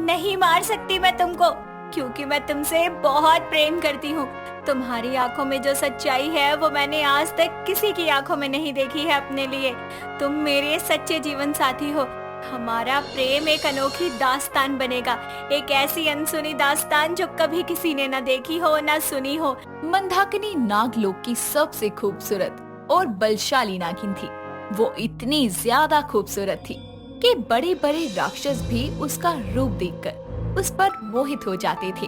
नहीं मार सकती मैं तुमको, क्योंकि मैं तुमसे बहुत प्रेम करती हूँ। तुम्हारी आंखों में जो सच्चाई है वो मैंने आज तक किसी की आंखों में नहीं देखी है अपने लिए। तुम मेरे सच्चे जीवन साथी हो। हमारा प्रेम एक अनोखी दास्तान बनेगा, एक ऐसी अनसुनी दास्तान जो कभी किसी ने न देखी हो न सुनी हो। मंदाकिनी नागलोक की सबसे खूबसूरत और बलशाली नागिन थी। वो इतनी ज्यादा खूबसूरत थी कि बड़े बड़े राक्षस भी उसका रूप देखकर उस पर मोहित हो जाते थे।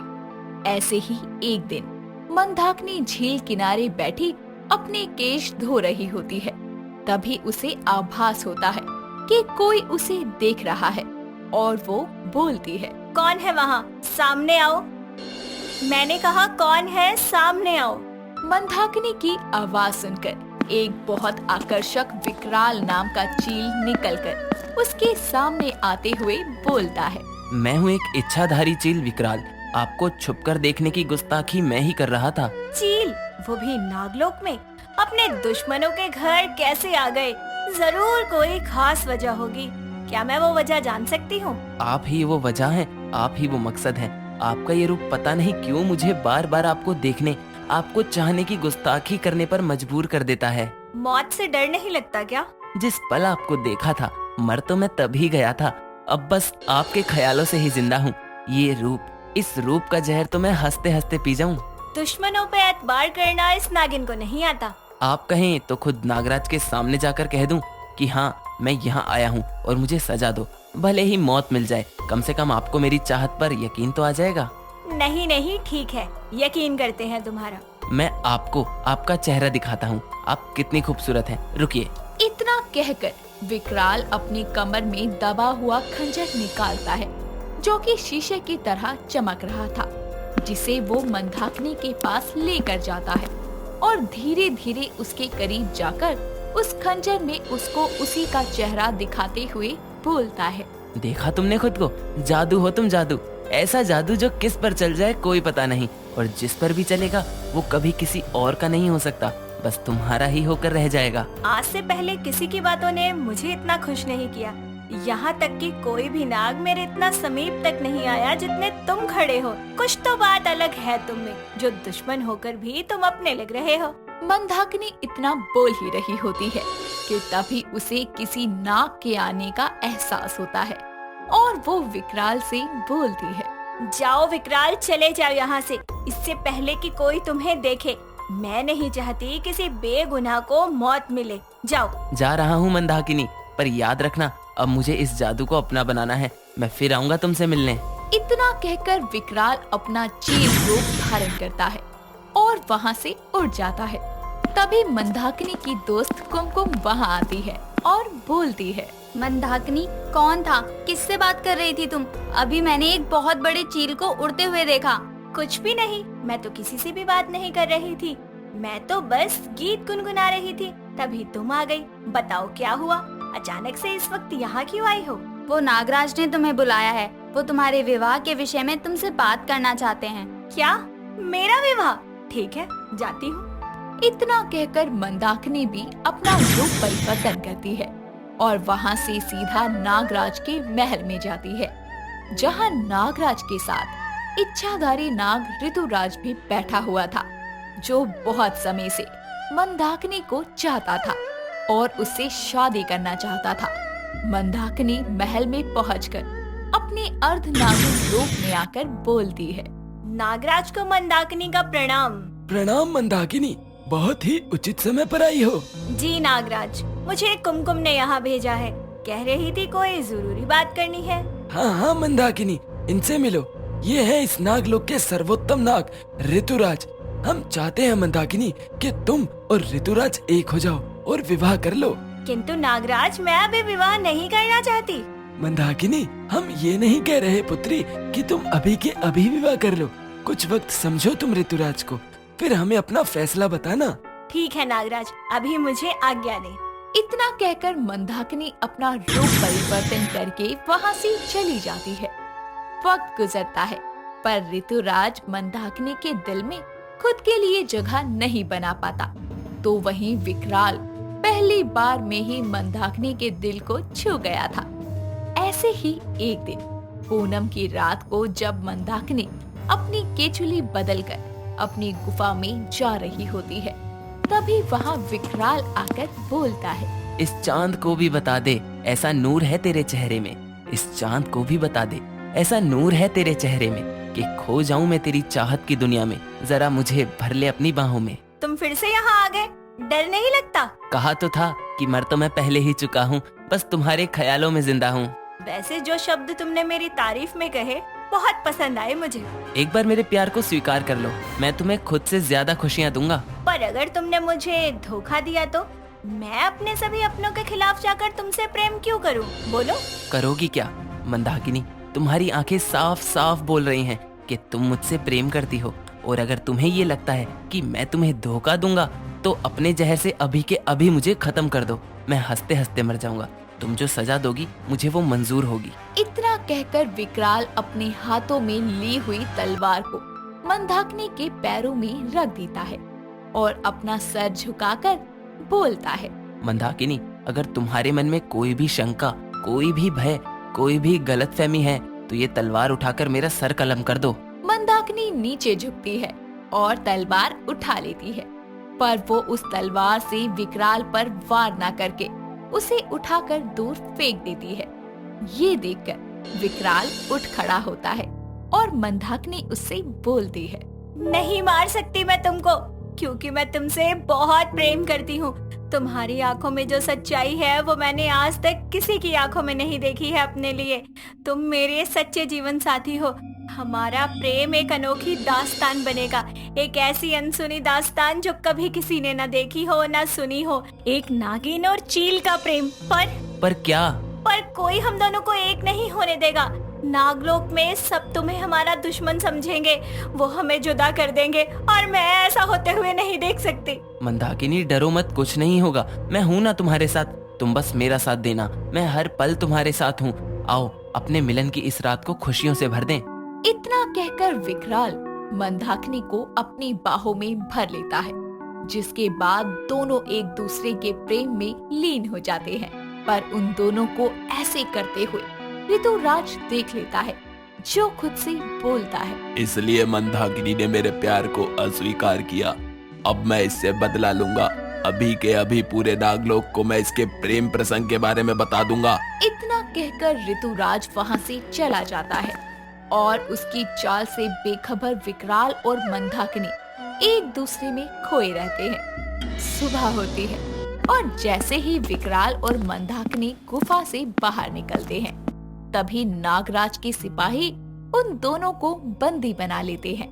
ऐसे ही एक दिन मंदाकिनी झील किनारे बैठी अपने केश धो रही होती है। तभी उसे आभास होता है कि कोई उसे देख रहा है और वो बोलती है, कौन है वहाँ? सामने आओ। मैंने कहा कौन है, सामने आओ। मंदाकिनी की आवाज सुनकर एक बहुत आकर्षक विकराल नाम का चील निकलकर उसके सामने आते हुए बोलता है, मैं हूँ एक इच्छाधारी चील विकराल। आपको छुपकर देखने की गुस्ताखी मैं ही कर रहा था। चील, वो भी नागलोक में? अपने दुश्मनों के घर कैसे आ गए? जरूर कोई खास वजह होगी। क्या मैं वो वजह जान सकती हूँ? आप ही वो वजह हैं, आप ही वो मकसद हैं। आपका ये रूप पता नहीं क्यों मुझे बार बार आपको देखने, आपको चाहने की गुस्ताखी करने पर मजबूर कर देता है। मौत से डर नहीं लगता क्या? जिस पल आपको देखा था मर तो मैं तभी गया था, अब बस आपके ख्यालों से ही जिंदा हूँ। ये रूप, इस रूप का जहर तो मैं हंसते हंसते पी जाऊं। दुश्मनों पे एतबार करना इस नागिन को नहीं आता। आप कहें तो खुद नागराज के सामने जाकर कह दूं कि हाँ मैं यहाँ आया हूँ और मुझे सजा दो, भले ही मौत मिल जाए, कम से कम आपको मेरी चाहत पर यकीन तो आ जाएगा। नहीं नहीं, ठीक है, यकीन करते हैं तुम्हारा। मैं आपको आपका चेहरा दिखाता हूँ, आप कितनी खूबसूरत हैं। रुकिए। इतना कहकर विकराल अपनी कमर में दबा हुआ खंजर निकालता है जो कि शीशे की तरह चमक रहा था, जिसे वो मंदाकिनी के पास लेकर जाता है और धीरे धीरे उसके करीब जाकर उस खंजर में उसको उसी का चेहरा दिखाते हुए बोलता है, देखा तुमने खुद को? जादू हो तुम, जादू। ऐसा जादू जो किस पर चल जाए कोई पता नहीं, और जिस पर भी चलेगा वो कभी किसी और का नहीं हो सकता, बस तुम्हारा ही होकर रह जाएगा। आज से पहले किसी की बातों ने मुझे इतना खुश नहीं किया। यहाँ तक कि कोई भी नाग मेरे इतना समीप तक नहीं आया जितने तुम खड़े हो। कुछ तो बात अलग है तुम में, जो दुश्मन होकर भी तुम अपने लग रहे हो। मंदाकिनी इतना बोल ही रही होती है कि तभी उसे किसी नाग के आने का एहसास होता है और वो विकराल से बोलती है, जाओ विकराल, चले जाओ यहाँ से, इससे पहले कि कोई तुम्हें देखे। मैं नहीं चाहती किसी बेगुनाह को मौत मिले। जाओ। जा रहा हूँ मंदाकिनी, पर याद रखना अब मुझे इस जादू को अपना बनाना है। मैं फिर आऊंगा तुमसे मिलने। इतना कहकर विकराल अपना चील रूप धारण करता है और वहाँ से उड़ जाता है। तभी मंदाकिनी की दोस्त कुमकुम वहाँ आती है और बोलती है, मंदाकिनी, कौन था? किससे बात कर रही थी तुम? अभी मैंने एक बहुत बड़े चील को उड़ते हुए देखा। कुछ भी नहीं, मैं तो किसी से भी बात नहीं कर रही थी। मैं तो बस गीत गुनगुना रही थी, तभी तुम आ गई। बताओ क्या हुआ? अचानक से इस वक्त यहाँ क्यों आई हो? वो नागराज ने तुम्हें बुलाया है। वो तुम्हारे विवाह के विषय में तुमसे बात करना चाहते हैं। क्या? मेरा विवाह? ठीक है, जाती हूँ। इतना कहकर मंदाकिनी भी अपना रूप परिवर्तन करती है और वहाँ से सीधा नागराज के महल में जाती है, जहाँ नागराज के साथ इच्छाधारी नाग ऋतुराज भी बैठा हुआ था, जो बहुत समय से मंदाकिनी को चाहता था और उससे शादी करना चाहता था। मंदाकिनी महल में पहुंचकर अपने अर्धनागिन रूप में आकर बोलती है, नागराज को मंदाकिनी का प्रणाम। प्रणाम मंदाकिनी, बहुत ही उचित समय पर आई हो। जी नागराज, मुझे कुमकुम ने यहाँ भेजा है, कह रही थी कोई जरूरी बात करनी है। हाँ हाँ मंदाकिनी, इनसे मिलो। ये है इस नागलोक के सर्वोत्तम नाग ऋतुराज। हम चाहते हैं मंदाकिनी कि तुम और ऋतुराज एक हो जाओ और विवाह कर लो। किंतु नागराज, मैं अभी विवाह नहीं करना चाहती। मंदाकिनी, हम ये नहीं कह रहे पुत्री कि तुम अभी के अभी विवाह कर लो। कुछ वक्त समझो तुम ऋतुराज को, फिर हमें अपना फैसला बताना। ठीक है नागराज, अभी मुझे आज्ञा दे। इतना कहकर मंदाकिनी अपना रूप परिवर्तन करके वहाँ से चली जाती है। वक्त गुजरता है, पर ऋतुराज मंदाकिनी के दिल में खुद के लिए जगह नहीं बना पाता। तो वहीं विकराल पहली बार में ही मंदाकिनी के दिल को छू गया था। ऐसे ही एक दिन पूनम की रात को जब मंदाकिनी अपनी केचुली बदलकर अपनी गुफा में जा रही होती है, तभी वहाँ विकराल आकर बोलता है। इस चांद को भी बता दे, ऐसा नूर है तेरे चेहरे में। इस चांद को भी बता दे, ऐसा नूर है तेरे चेहरे में कि खो जाऊं मैं तेरी चाहत की दुनिया में। जरा मुझे भर ले अपनी बाहों में। तुम फिर से यहाँ आ गए, डर नहीं लगता? कहा तो था कि मर तो मैं पहले ही चुका हूँ, बस तुम्हारे ख्यालों में जिंदा हूँ। वैसे जो शब्द तुमने मेरी तारीफ में कहे बहुत पसंद आए मुझे। एक बार मेरे प्यार को स्वीकार कर लो, मैं तुम्हें खुद से ज्यादा खुशियाँ दूंगा। पर अगर तुमने मुझे धोखा दिया तो मैं अपने सभी अपनों के खिलाफ जाकर तुमसे प्रेम क्यों करूं? बोलो। करोगी क्या मंदाकिनी? तुम्हारी आंखें साफ साफ बोल रही हैं कि तुम मुझसे प्रेम करती हो, और अगर तुम्हें ये लगता है कि मैं तुम्हें धोखा दूंगा तो अपने जहर से अभी के अभी मुझे खत्म कर दो। मैं हंसते हंसते मर जाऊंगा। तुम जो सजा दोगी मुझे वो मंजूर होगी। इतना कहकर विकराल अपने हाथों में ली हुई तलवार को मंदाकिनी के पैरों में रख देता है और अपना सर झुकाकर बोलता है। मंदाकिनी, अगर तुम्हारे मन में कोई भी शंका, कोई भी भय, कोई भी गलतफहमी है तो ये तलवार उठाकर मेरा सर कलम कर दो। मंदाकिनी नीचे झुकती है और तलवार उठा लेती है, पर वो उस तलवार से विकराल पर वार न करके उसे उठाकर दूर फेंक देती है। ये देखकर विकराल उठ खड़ा होता है और मंदाकिनी उससे बोलती है। नहीं मार सकती मैं तुमको, क्योंकि मैं तुमसे बहुत प्रेम करती हूँ। तुम्हारी आंखों में जो सच्चाई है वो मैंने आज तक किसी की आंखों में नहीं देखी है अपने लिए। तुम मेरे सच्चे जीवन साथी हो। हमारा प्रेम एक अनोखी दास्तान बनेगा, एक ऐसी अनसुनी दास्तान जो कभी किसी ने न देखी हो न सुनी हो। एक नागिन और चील का प्रेम। पर क्या? पर कोई हम दोनों को एक नहीं होने देगा। नागलोक में सब तुम्हें हमारा दुश्मन समझेंगे, वो हमें जुदा कर देंगे और मैं ऐसा होते हुए नहीं देख सकती। मंदाकिनी, डरो मत, कुछ नहीं होगा। मैं हूँ ना तुम्हारे साथ, तुम बस मेरा साथ देना। मैं हर पल तुम्हारे साथ हूँ। आओ अपने मिलन की इस रात को खुशियों से भर दें। इतना कहकर विकराल मंदाकिनी को अपनी बाहों में भर लेता है, जिसके बाद दोनों एक दूसरे के प्रेम में लीन हो जाते हैं। पर उन दोनों को ऐसे करते हुए ऋतुराज देख लेता है, जो खुद से बोलता है। इसलिए मंदाकिनी ने मेरे प्यार को अस्वीकार किया। अब मैं इससे बदला लूंगा। अभी के अभी पूरे नागलोक को मैं इसके प्रेम प्रसंग के बारे में बता दूंगा। इतना कहकर ऋतुराज वहाँ से चला जाता है और उसकी चाल से बेखबर विकराल और मंदाकिनी एक दूसरे में खोए रहते हैं। सुबह होती है और जैसे ही विकराल और मंदाकिनी गुफा से बाहर निकलते हैं, तभी नागराज के सिपाही उन दोनों को बंदी बना लेते हैं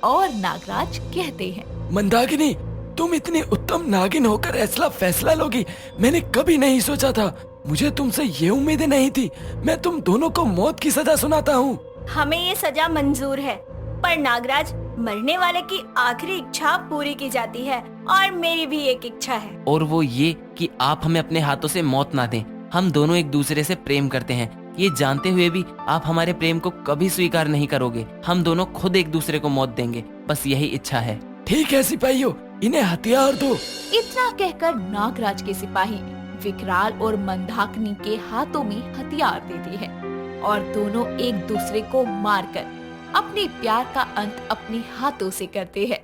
और नागराज कहते हैं। मंदाकिनी, तुम इतनी उत्तम नागिन होकर ऐसा फैसला लोगी, मैंने कभी नहीं सोचा था। मुझे तुमसे ये उम्मीदें नहीं थी। मैं तुम दोनों को मौत की सजा सुनाता हूँ। हमें ये सजा मंजूर है, पर नागराज, मरने वाले की आखिरी इच्छा पूरी की जाती है और मेरी भी एक इच्छा है। और वो ये कि आप हमें अपने हाथों से मौत ना दें। हम दोनों एक दूसरे से प्रेम करते हैं, ये जानते हुए भी आप हमारे प्रेम को कभी स्वीकार नहीं करोगे। हम दोनों खुद एक दूसरे को मौत देंगे, बस यही इच्छा है। ठीक है सिपाहियों, इन्हें हथियार दो। इतना कहकर नागराज के सिपाही विकराल और मंदाकिनी के हाथों में हथियार देते हैं और दोनों एक दूसरे को मारकर अपने प्यार का अंत अपने हाथों से करते हैं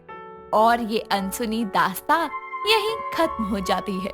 और ये अनसुनी दास्तान यहीं खत्म हो जाती है।